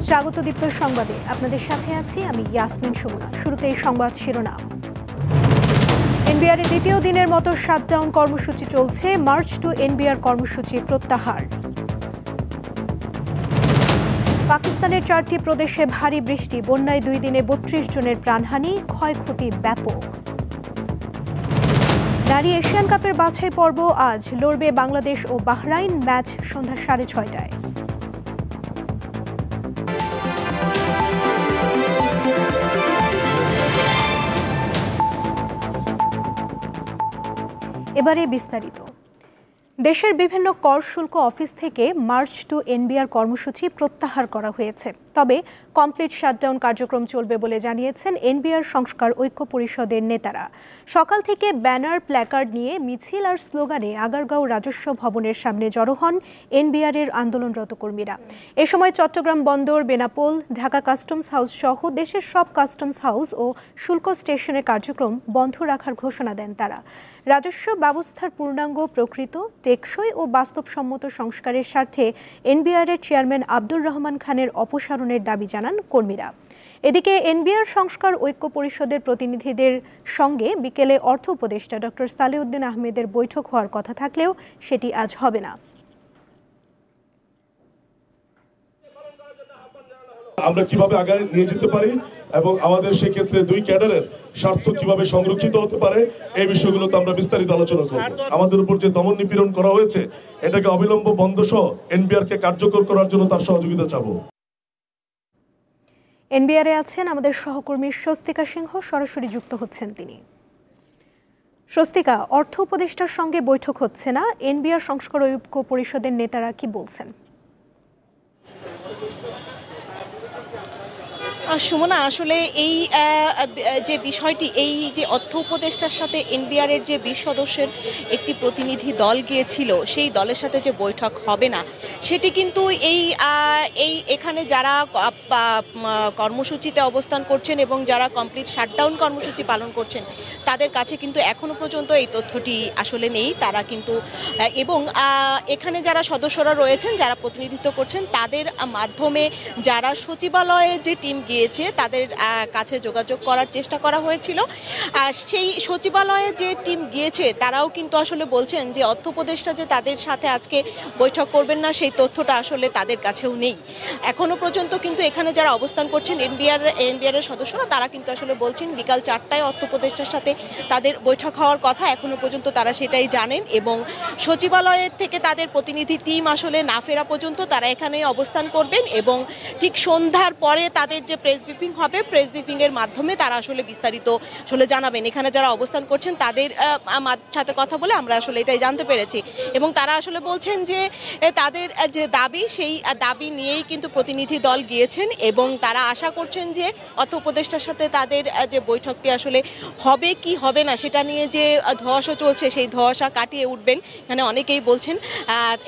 স্বাগত দীপ্ত সংবাদে আপনাদের সাথে আছি আমি ইয়াসমিন সুমনা। শুরুতেই সংবাদ শিরোনাম। এনবিআর দ্বিতীয় দিনের মতো শাটডাউন কর্মসূচি চলছে। মার্চ টু এনবিআর কর্মসূচি প্রত্যাহার। পাকিস্তানের 4টি প্রদেশে ভারী বৃষ্টি, বন্যায় 2 দিনে 32 জনের প্রাণহানি, ক্ষয়ক্ষতি ব্যাপক। নারী এশিয়ান কাপের বাছাই পর্ব আজ, লড়বে বাংলাদেশ ও বাহরাইন, ম্যাচ সন্ধ্যা 6:30টায়। এবারে বিস্তারিত। দেশের বিভিন্ন কর শুল্ক অফিস থেকে মার্চ টু এনবিআর কর্মসূচি প্রত্যাহার করা হয়েছে। তবে কমপ্লিট শাটডাউন কার্যক্রম চলবে বলে জানিয়েছেন এনবিআর সংস্কার ঐক্য পরিষদের নেতারা। সকাল থেকে ব্যানার, প্ল্যাকার্ড নিয়ে মিছিল আর স্লোগানে আগারগাঁও রাজস্ব ভবনের সামনে জড়ো হন এনবিআরের আন্দোলনরত কর্মীরা। এ সময় চট্টগ্রাম বন্দর, বেনাপোল, ঢাকা কাস্টমস হাউস সহ দেশের সব কাস্টমস হাউস ও শুল্ক স্টেশনের কার্যক্রম বন্ধ রাখার ঘোষণা দেন তারা। রাজস্ব ব্যবস্থার পূর্ণাঙ্গ, প্রকৃত, টেকসই ও বাস্তবসম্মত সংস্কারের স্বার্থে এনবিআরের চেয়ারম্যান আব্দুর রহমান খানের অপসারণের দাবি জানান কর্মীরা। এদিকে এনবিআর সংস্কার ঐক্য পরিষদের প্রতিনিধিদের সঙ্গে বিকেলে অর্থ উপদেষ্টা ডক্টর সালেউদ্দিন আহমেদের বৈঠক হওয়ার কথা থাকলেও সেটি আজ হবে না। আমরা কিভাবে আগে নিয়ে যেতে পারি এবং আমাদের সেক্ষেত্রে 2 ক্যাডারের স্বার্থ কিভাবে সংরক্ষিত হতে পারে, এই বিষয়গুলোতে আমরা বিস্তারিত আলোচনা করব। আমাদের উপর যে দমন নিপীড়ন করা হয়েছে, এটাকে অবিলম্ব বন্ধ সহ এনবিআরকে কার্যকর করার জন্য তার সহযোগিতা চাবো। এনবিআরে আছেন আমাদের সহকর্মী স্বস্তিকা সিংহ, সরাসরি যুক্ত হচ্ছেন তিনি। স্বস্তিকা, অর্থ উপদেষ্টার সঙ্গে বৈঠক হচ্ছে না, এনবিআর সংস্কার ঐক্য পরিষদের নেতারা কি বলছেন? সুমনা, আসলে এই যে বিষয়টি, এই যে অর্থ উপদেষ্টার সাথে এনবিআরের যে 20 সদস্যের একটি প্রতিনিধি দল গিয়েছিল, সেই দলের সাথে যে বৈঠক হবে না, সেটি কিন্তু এখানে যারা কর্মসূচিতে অবস্থান করছেন এবং যারা কমপ্লিট শাটডাউন কর্মসূচি পালন করছেন, তাদের কাছে কিন্তু এখনো পর্যন্ত এই তথ্যটি আসলে নেই। তারা কিন্তু এবং এখানে যারা সদস্যরা রয়েছেন, যারা প্রতিনিধিত্ব করছেন, তাদের মাধ্যমে যারা সচিবালয়ে যে টিম গিয়েছে তাদের কাছে যোগাযোগ করার চেষ্টা করা হয়েছিল। আর সেই সচিবালয়ে যে টিম গিয়েছে তারাও কিন্তু আসলে বলছেন যে অর্থ উপদেষ্টা যে তাদের সাথে আজকে বৈঠক করবেন না, সেই তথ্যটা আসলে তাদের কাছেও নেই এখনো পর্যন্ত। কিন্তু এখানে যারা অবস্থান করছেন এনবিআর এর সদস্যরা, তারা কিন্তু আসলে বলছেন বিকাল 4টায় অর্থ উপদেষ্টার সাথে তাদের বৈঠক হওয়ার কথা। এখনো পর্যন্ত তারা সেটাই জানেন এবং সচিবালয়ের থেকে তাদের প্রতিনিধি টিম আসলে না ফেরা পর্যন্ত তারা এখানে অবস্থান করবেন এবং ঠিক সন্ধ্যার পরে তাদের যে প্রেস ব্রিফিং হবে, প্রেস ব্রিফিং এর মাধ্যমে তারা আসলে বিস্তারিত আসলে জানাবেন। এখানে যারা অবস্থান করছেন তাদের সাথে কথা বলে আমরা আসলে এটাই জানতে পেরেছি এবং তারা আসলে বলছেন যে তাদের যে দাবি, সেই দাবি নিয়েই কিন্তু প্রতিনিধি দল গিয়েছেন এবং তারা আশা করছেন যে অর্থ উপদেষ্টার সাথে তাদের যে বৈঠকটি আসলে হবে কি হবে না, সেটা নিয়ে যে ধোঁয়াশা চলছে, সেই ধোঁয়াশা কাটিয়ে উঠবেন এখানে অনেকেই বলছেন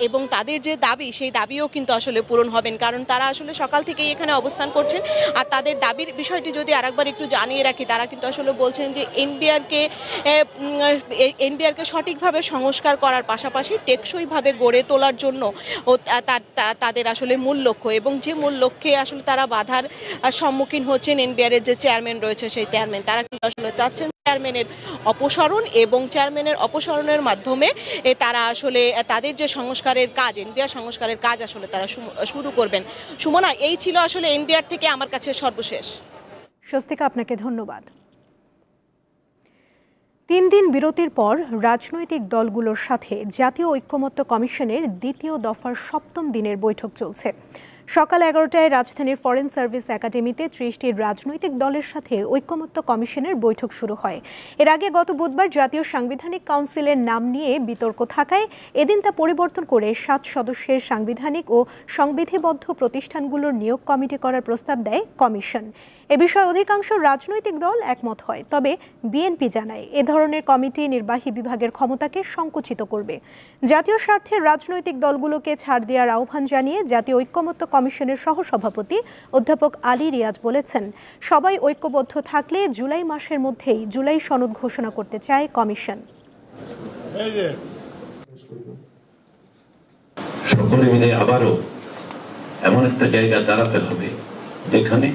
এবং তাদের যে দাবি, সেই দাবিও কিন্তু আসলে পূরণ হবেন, কারণ তারা আসলে সকাল থেকেই এখানে অবস্থান করছেন। আর তাদের দাবির বিষয়টি যদি আরেকবার একটু জানিয়ে রাখি, তারা কিন্তু আসলে বলছেন যে এনবিআরকে সঠিকভাবে সংস্কার করার পাশাপাশি টেকসইভাবে গড়ে তোলার জন্য তাদের আসলে মূল লক্ষ্য, এবং যে মূল লক্ষ্যে আসলে তারা বাধার সম্মুখীন হচ্ছেন এনবিআরের যে চেয়ারম্যান রয়েছে, সেই চেয়ারম্যান তারা কিন্তু আসলে চাচ্ছেন চেয়ারম্যানের অপসারণ এবং চেয়ারম্যানের অপসারণের মাধ্যমে তারা আসলে তাদের যে সংস্কারের কাজ, এনবিআর সংস্কারের কাজ আসলে তারা শুরু করবেন। সুমনা, এই ছিল আসলে এনবিআর থেকে আমার কাছে সর্বশেষ। স্বস্তিকা, আপনাকে ধন্যবাদ। 3 দিন বিরতির পর রাজনৈতিক দলগুলোর সাথে জাতীয় ঐক্যমত্য কমিশনের দ্বিতীয় দফার 7ম দিনের বৈঠক চলছে। সকাল 11টায় রাজধানীর ফরেন সার্ভিস একাডেমিতে 30টি রাজনৈতিক দলের সাথে ঐক্যমত্য কমিশনের বৈঠক শুরু হয়। এর আগে গত বুধবার জাতীয় সাংবিধানিক কাউন্সিলের নাম নিয়ে বিতর্ক থাকায় এদিন তা পরিবর্তন করে 7 সদস্যের সাংবিধানিক ও সংবিধিবদ্ধ প্রতিষ্ঠানগুলোর নিয়োগ কমিটি করার প্রস্তাব দেয় কমিশন। এ বিষয়ে অধিকাংশ রাজনৈতিক দল একমত হয়, তবে বিএনপি জানায় এ ধরনের কমিটি নির্বাহী বিভাগের ক্ষমতাকে সংকুচিত করবে। জাতীয় স্বার্থে রাজনৈতিক দলগুলোকে ছাড় দেওয়ার আহ্বান জানিয়ে জাতীয় ঐক্যমত্য কমিশনের সহসভাপতি অধ্যাপক আলী রিয়াজ বলেছেন, সবাই ঐক্যবদ্ধ থাকলে জুলাই মাসের মধ্যেই জুলাই সনদ ঘোষণা করতে চায় কমিশন। সকলে মিলে আবারও এমন একটা জায়গা দাঁড়াতে হবে যেখানে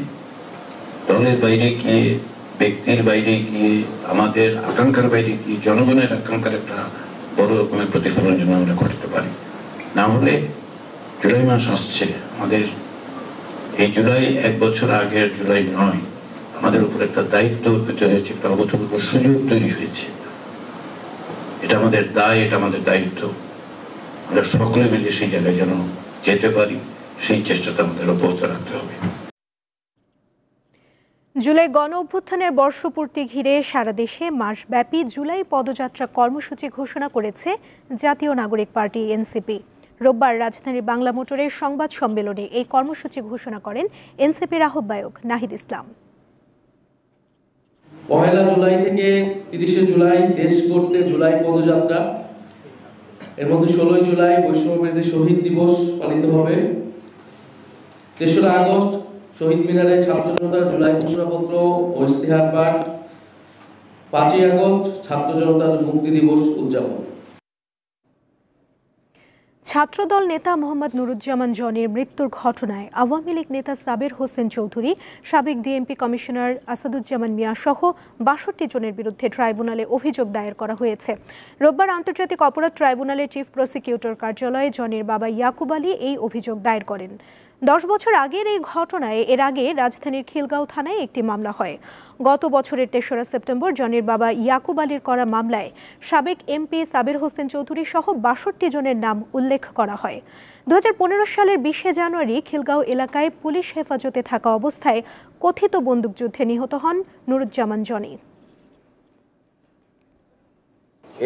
দলের বাইরে গিয়ে, ব্যক্তির বাইরে গিয়ে, আমাদের আকাঙ্ক্ষার বাইরে গিয়ে জনগণের আকাঙ্ক্ষার একটা বড় রকমের প্রতিফলন যেন আমরা করতে পারি। না হলে জুলাই মাস আসছে, আমাদের এই জুলাই 1 বছর আগের জুলাই নয়, আমাদের উপর একটা দায়িত্ব অর্পিত হয়েছে, একটা অভূতপূর্ব সুযোগ তৈরি হয়েছে। এটা আমাদের দায়, এটা আমাদের দায়িত্ব। আমরা সকলে মিলে সেই জায়গায় যেন যেতে পারি, সেই চেষ্টাটা আমাদের অব্যাহত রাখতে হবে। জুলাই গণ অভ্যুত্থানের বর্ষপূর্তি ঘিরে সারা দেশে মাসব্যাপী জুলাই পদযাত্রা কর্মসূচি ঘোষণা করেছে জাতীয় নাগরিক পার্টি এনসিপি। রোববার রাজধানীর বাংলা মোটরের সংবাদ সম্মেলনে এই কর্মসূচি ঘোষণা করেন এনসিপির আহ্বায়ক নাহিদ ইসলাম। 1 জুলাই থেকে 30 জুলাই দেশ গড়তে জুলাই পদযাত্রা, এর মধ্যে 16 জুলাই বৈষম্যবিরোধী শহীদ দিবস পালিত হবে। 3রা আগস্ট শহীদ মিনারে ছাত্র জনতার জুলাই ঘোষণাপত্র ও ইশতেহার পাঠ। 5ই আগস্ট ছাত্র জনতার মুক্তি দিবস উদযাপন। ছাত্রদল নেতা মোহাম্মদ নুরুজ্জামান জনির মৃত্যুর ঘটনায় আওয়ামী লীগ নেতা সাবের হোসেন চৌধুরী, সাবেক ডিএমপি কমিশনার আসাদুজ্জামান মিয়া সহ 62 জনের বিরুদ্ধে ট্রাইব্যুনালে অভিযোগ দায়ের করা হয়েছে। রোববার আন্তর্জাতিক অপরাধ ট্রাইব্যুনালের চিফ প্রসিকিউটর কার্যালয়ে জনির বাবা ইয়াকুব আলী এই অভিযোগ দায়ের করেন। 10 বছর আগের এই ঘটনায় এর আগে রাজধানীর খিলগাঁও থানায় একটি মামলা হয়। গত বছরের 3রা সেপ্টেম্বর জনির বাবা ইয়াকুব আলীর করা মামলায় সাবেক এমপি সাবের হোসেন চৌধুরী সহ 62 জনের নাম উল্লেখ করা হয়। 2015 সালের 20 জানুয়ারি খিলগাঁও এলাকায় পুলিশ হেফাজতে থাকা অবস্থায় কথিত বন্দুকযুদ্ধে নিহত হন নুরুজ্জামান জনি।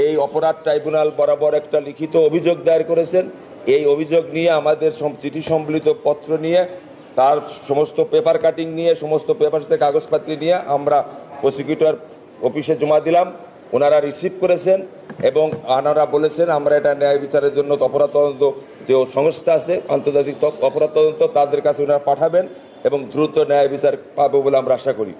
এই অপরাধ ট্রাইব্যুনাল বরাবর একটা লিখিত অভিযোগ দায়ের করেছেন। এই অভিযোগ নিয়ে আমাদের চিঠি সম্বলিত পত্র নিয়ে, তার সমস্ত পেপার কাটিং নিয়ে, সমস্ত পেপার থেকে কাগজপত্র নিয়ে আমরা প্রসিকিউটর অফিসে জমা দিলাম। ওনারা রিসিভ করেছেন এবং ওনারা বলেছেন আমরা এটা ন্যায় বিচারের জন্য অপরাধ তদন্ত যে সংস্থা আছে, আন্তর্জাতিক অপরাধ তদন্ত, তাদের কাছে ওনারা পাঠাবেন এবং দ্রুত ন্যায় বিচার পাবে বলে আমরা আশা করি।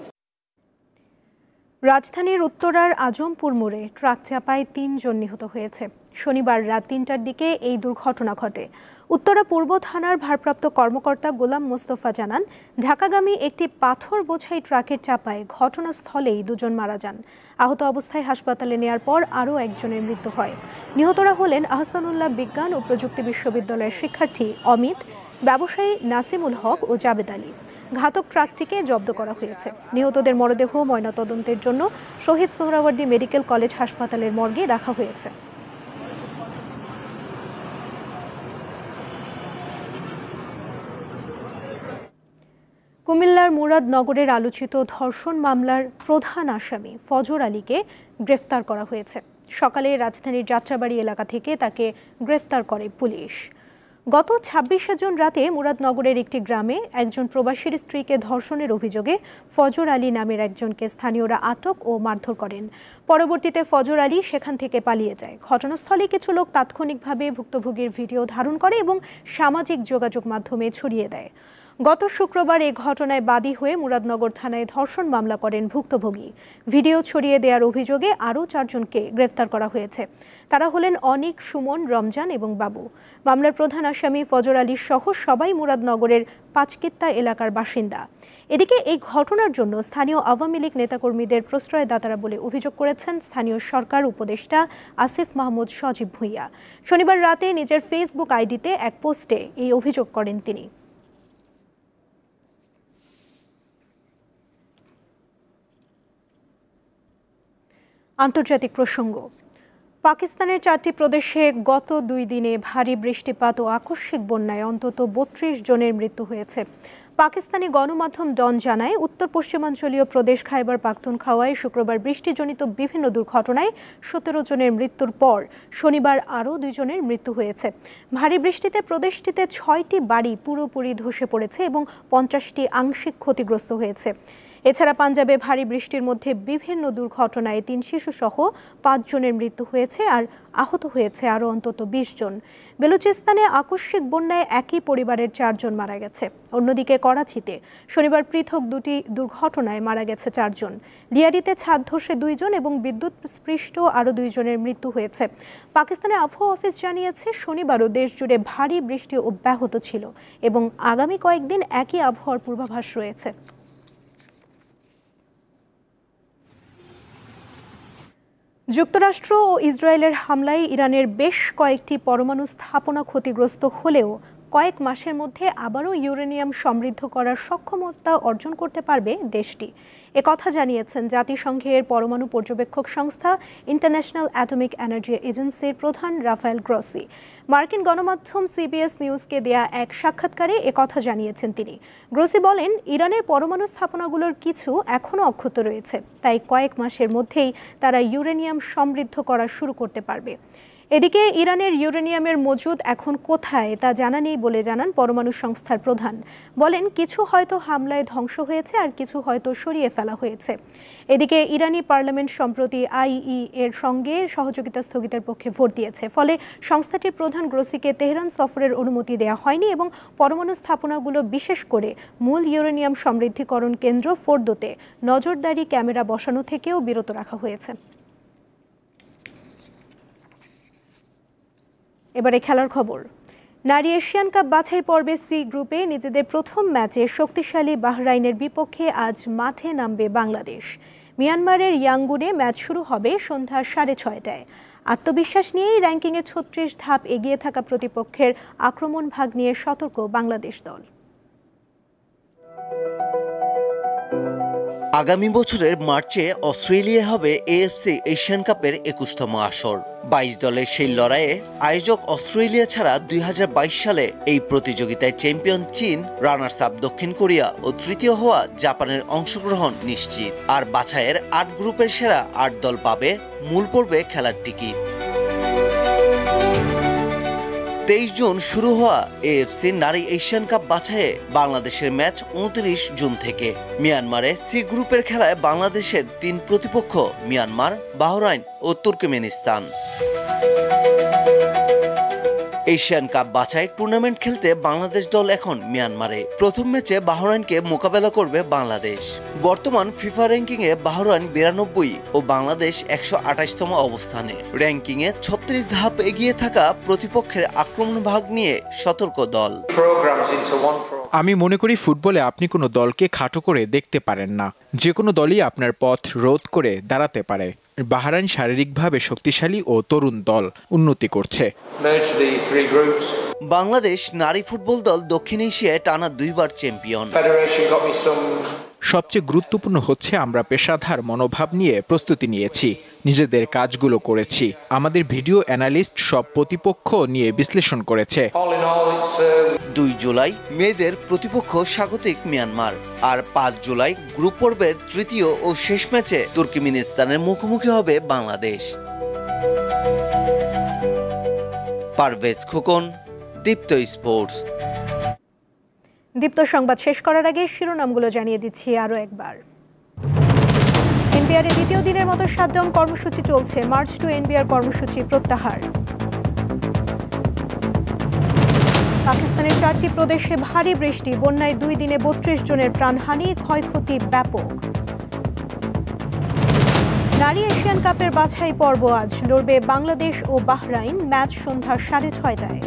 রাজধানীর উত্তরার আজমপুর মোড়ে ট্রাক চাপায় 3 জন নিহত হয়েছে। শনিবার রাত 3টার দিকে এই দুর্ঘটনা ঘটে। উত্তরা পূর্ব থানার ভারপ্রাপ্ত কর্মকর্তা গোলাম মোস্তফা জানান, ঢাকাগামী একটি পাথর বোঝাই ট্রাকের চাপায় ঘটনাস্থলেই 2 জন মারা যান। আহত অবস্থায় হাসপাতালে নেয়ার পর আরও একজনের মৃত্যু হয়। নিহতরা হলেন আহসানুল্লাহ বিজ্ঞান ও প্রযুক্তি বিশ্ববিদ্যালয়ের শিক্ষার্থী অমিত, ব্যবসায়ী নাসিমুল হক ও জাবেদ আলী। ঘাতক ট্রাকটিকে জব্দ করা হয়েছে। নিহতদের মরদেহ ময়নাতদন্তের জন্য শহীদ সোহরাওয়ার্দী মেডিকেল কলেজ হাসপাতালের মর্গে রাখা হয়েছে। কুমিল্লার মুরাদনগরের আলোচিত ধর্ষণ মামলার প্রধান আসামি ফজর আলীকে গ্রেফতার করা হয়েছে। সকালে রাজধানীর যাত্রাবাড়ি এলাকা থেকে তাকে গ্রেফতার করে পুলিশ। গত 26 জুন রাতে মুরাদনগরের একটি গ্রামে একজন প্রবাসীর স্ত্রীকে ধর্ষণের অভিযোগে ফজর আলী নামের একজনকে স্থানীয়রা আটক ও মারধর করেন। পরবর্তীতে ফজর আলী সেখান থেকে পালিয়ে যায়। ঘটনাস্থলে কিছু লোক তাৎক্ষণিকভাবে ভুক্তভোগীর ভিডিও ধারণ করে এবং সামাজিক যোগাযোগ মাধ্যমে ছড়িয়ে দেয়। গত শুক্রবার এই ঘটনায় বাদী হয়ে মুরাদনগর থানায় ধর্ষণ মামলা করেন ভুক্তভোগী। ভিডিও ছড়িয়ে দেওয়ার অভিযোগে আরও 4 জনকে গ্রেফতার করা হয়েছে। তারা হলেন অনিক, সুমন, রমজান এবং বাবু। মামলার প্রধান আসামি ফজর আলী সহ সবাই মুরাদনগরের পাঁচকিত্তা এলাকার বাসিন্দা। এদিকে এই ঘটনার জন্য স্থানীয় আওয়ামী লীগ নেতাকর্মীদের প্রশ্রয়দাতারা বলে অভিযোগ করেছেন স্থানীয় সরকার উপদেষ্টা আসিফ মাহমুদ সজীব ভুঁইয়া। শনিবার রাতে নিজের ফেসবুক আইডিতে এক পোস্টে এই অভিযোগ করেন তিনি। আন্তর্জাতিক প্রসঙ্গ। পাকিস্তানের 4টি প্রদেশে গত 2 দিনে ভারী বৃষ্টিপাত ও আকস্মিক বন্যায় অন্তত 32 জনের মৃত্যু হয়েছে। পাকিস্তানি গণমাধ্যম ডন জানায়, উত্তর পশ্চিমাঞ্চলীয় প্রদেশ খাইবার পাখতুনখাওয়ায় শুক্রবার বৃষ্টিজনিত বিভিন্ন দুর্ঘটনায় 17 জনের মৃত্যুর পর শনিবার আরও 2 জনের মৃত্যু হয়েছে। ভারী বৃষ্টিতে প্রদেশটিতে 6টি বাড়ি পুরোপুরি ধসে পড়েছে এবং 50টি আংশিক ক্ষতিগ্রস্ত হয়েছে। এছাড়া পাঞ্জাবে ভারী বৃষ্টির মধ্যে বিভিন্ন দুর্ঘটনায় 3 শিশুসহ 5 জনের মৃত্যু হয়েছে আর আহত হয়েছে আরও অন্তত 20 জন। বেলুচিস্তানে আকস্মিক বন্যায় একই পরিবারের 4 জন মারা গেছে। অন্যদিকে করাচিতে শনিবার পৃথক 2টি দুর্ঘটনায় মারা গেছে 4 জন। লিয়ারিতে ছাদ ধসে 2 জন এবং বিদ্যুৎ স্পৃষ্ট আরও 2 জনের মৃত্যু হয়েছে। পাকিস্তানের আবহাওয়া অফিস জানিয়েছে শনিবারও দেশ জুড়ে ভারী বৃষ্টি অব্যাহত ছিল এবং আগামী কয়েকদিন একই আবহাওয়ার পূর্বাভাস রয়েছে। যুক্তরাষ্ট্র ও ইসরায়েলের হামলায় ইরানের বেশ কয়েকটি পরমাণু স্থাপনা ক্ষতিগ্রস্ত হলেও কয়েক মাসের মধ্যে আবারও ইউরেনিয়াম সমৃদ্ধ করার সক্ষমতা অর্জন করতে পারবে দেশটি। একথা জানিয়েছেন জাতিসংঘের পরমাণু পর্যবেক্ষক সংস্থা ইন্টারন্যাশনাল অ্যাটমিক এনার্জি এজেন্সির প্রধান রাফায়েল গ্রসি। মার্কিন গণমাধ্যম সিবিএস নিউজকে দেয়া এক সাক্ষাৎকারে একথা জানিয়েছেন তিনি। গ্রসি বলেন, ইরানের পরমাণু স্থাপনাগুলোর কিছু এখনও অক্ষত রয়েছে, তাই কয়েক মাসের মধ্যেই তারা ইউরেনিয়াম সমৃদ্ধ করা শুরু করতে পারবে। এদিকে ইরানের ইউরেনিয়ামের মজুদ এখন কোথায় তা জানা নেই বলে জানান পরমাণু সংস্থার প্রধান। বলেন, কিছু হয়তো হামলায় ধ্বংস হয়েছে আর কিছু হয়তো সরিয়ে ফেলা হয়েছে। এদিকে ইরানি পার্লামেন্ট সম্প্রতি আইই এর সঙ্গে সহযোগিতা স্থগিতের পক্ষে ভোট দিয়েছে। ফলে সংস্থাটির প্রধান গ্রসিকে তেহরান সফরের অনুমতি দেওয়া হয়নি এবং পরমাণু স্থাপনাগুলো, বিশেষ করে মূল ইউরেনিয়াম সমৃদ্ধিকরণ কেন্দ্র ফোর্দোতে নজরদারি ক্যামেরা বসানো থেকেও বিরত রাখা হয়েছে। এবারে খেলার খবর। নারী এশিয়ান কাপ বাছাই পর্বে সি গ্রুপে নিজেদের প্রথম ম্যাচে শক্তিশালী বাহরাইনের বিপক্ষে আজ মাঠে নামবে বাংলাদেশ। মিয়ানমারের ইয়াঙ্গুনে ম্যাচ শুরু হবে সন্ধ্যা 6:30টায়। আত্মবিশ্বাস নিয়েই র্যাঙ্কিংয়ে 36 ধাপ এগিয়ে থাকা প্রতিপক্ষের আক্রমণ ভাগ নিয়ে সতর্ক বাংলাদেশ দল। আগামী বছরের মার্চে অস্ট্রেলিয়া হবে এএফসি এশিয়ান কাপের 21তম আসর। 22 দলের সেই লড়াইয়ে আয়োজক অস্ট্রেলিয়া ছাড়া 2022 সালে এই প্রতিযোগিতায় চ্যাম্পিয়ন চীন, রানার্স আপ দক্ষিণ কোরিয়া ও তৃতীয় হওয়া জাপানের অংশগ্রহণ নিশ্চিত। আর বাছাইয়ের 8 গ্রুপের সেরা 8 দল পাবে মূল পর্বে খেলার টিকিট। 23 জুন শুরু হওয়া এএফসি নারী এশিয়ান কাপ বাছাইয়ে বাংলাদেশের ম্যাচ 29 জুন থেকে। মিয়ানমারে সি গ্রুপের খেলায় বাংলাদেশের 3 প্রতিপক্ষ মিয়ানমার, বাহরাইন ও তুর্কমেনিস্তান। এশিয়ান কাপ বাছাই টুর্নামেন্ট খেলতে বাংলাদেশ দল এখন মিয়ানমারে। প্রথম ম্যাচে বাহরাইনকে মোকাবেলা করবে বাংলাদেশ। বর্তমান ফিফা র্যাঙ্কিংয়ে বাহরাইন 92 ও বাংলাদেশ 128তম অবস্থানে। র্যাঙ্কিংয়ে 36 ধাপ এগিয়ে থাকা প্রতিপক্ষের আক্রমণ ভাগ নিয়ে সতর্ক দল। আমি মনে করি ফুটবলে আপনি কোনো দলকে খাটো করে দেখতে পারেন না। যে কোনো দলই আপনার পথ রোধ করে দাঁড়াতে পারে। বাহরাইন শারীরিকভাবে শক্তিশালী ও তরুণ দল, উন্নতি করছে। বাংলাদেশ নারী ফুটবল দল দক্ষিণ এশিয়ায় টানা 2 বার চ্যাম্পিয়ন। সবচেয়ে গুরুত্বপূর্ণ হচ্ছে আমরা পেশাদার মনোভাব নিয়ে প্রস্তুতি নিয়েছি, নিজেদের কাজগুলো করেছি। আমাদের ভিডিও অ্যানালিস্ট সব প্রতিপক্ষ নিয়ে বিশ্লেষণ করেছে। 2 জুলাই মেয়েদের প্রতিপক্ষ স্বাগতিক মিয়ানমার, আর 5 জুলাই গ্রুপ পর্বের তৃতীয় ও শেষ ম্যাচে তুর্কমেনিস্তানের মুখোমুখি হবে বাংলাদেশ। পারভেজ খোকন, দীপ্ত স্পোর্টস। দীপ্ত সংবাদ শেষ করার আগে শিরোনামগুলো জানিয়ে দিচ্ছি আরও একবার। এনবিআর দ্বিতীয় দিনের মতো শাটডাউন কর্মসূচি চলছে। মার্চ টু এনবিআর কর্মসূচি প্রত্যাহার। পাকিস্তানের 4টি প্রদেশে ভারী বৃষ্টি, বন্যায় 2 দিনে 32 জনের প্রাণহানি, ক্ষয়ক্ষতি ব্যাপক। নারী এশিয়ান কাপের বাছাই পর্ব আজ লড়বে বাংলাদেশ ও বাহরাইন। ম্যাচ সন্ধ্যা 6:30টায়।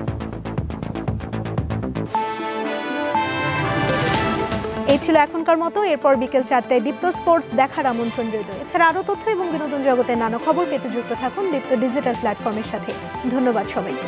এই ছিল এখনকার মতো। এরপর বিকেল 4টায় দীপ্ত স্পোর্টস দেখার আমন্ত্রণ রইল। এছাড়া আরও তথ্য এবং বিনোদন জগতের নানা খবর পেতে যুক্ত থাকুন দীপ্ত ডিজিটাল প্ল্যাটফর্মের সাথে। ধন্যবাদ সবাইকে।